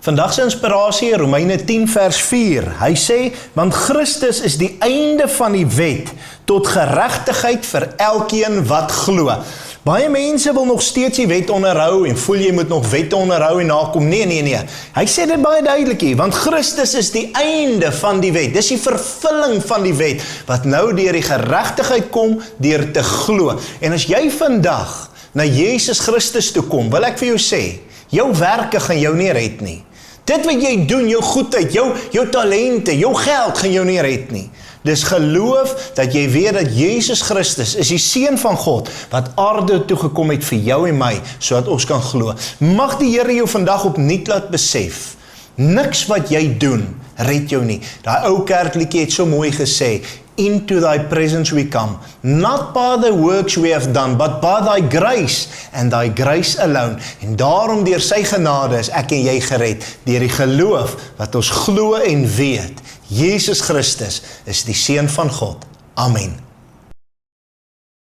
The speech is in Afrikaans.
Vandag se inspirasie, Romeine 10 vers 4. Hy sê, want Christus is die einde van die wet, tot geregtigheid vir elkeen wat glo. Baie mense wil nog steeds die wet onderhou, en voel jy moet nog wette onderhou en nakom. Nee. Hy sê dit baie duidelik hier, want Christus is die einde van die wet. Dis die vervulling van die wet, wat nou deur die geregtigheid kom, deur te glo. En as jy vandag na Jesus Christus toe kom, wil ek vir jou sê, jou werke gaan jou nie red nie. Dit wat jy doen, jou goedheid, jou talente, jou geld gaan jou nie red nie. Dis geloof dat jy weet dat Jesus Christus is die Seun van God, wat aarde toe gekom het vir jou en my, sodat ons kan glo. Mag die Here jou vandag opnuut laat besef, niks wat jy doen, red jou nie. Daai ou kerkliedjie het so mooi gesê, into thy presence we come, not by the works we have done, but by thy grace, and thy grace alone. En daarom deur sy genade is ek en jy gered, deur die geloof wat ons glo en weet, Jesus Christus is die Seun van God. Amen.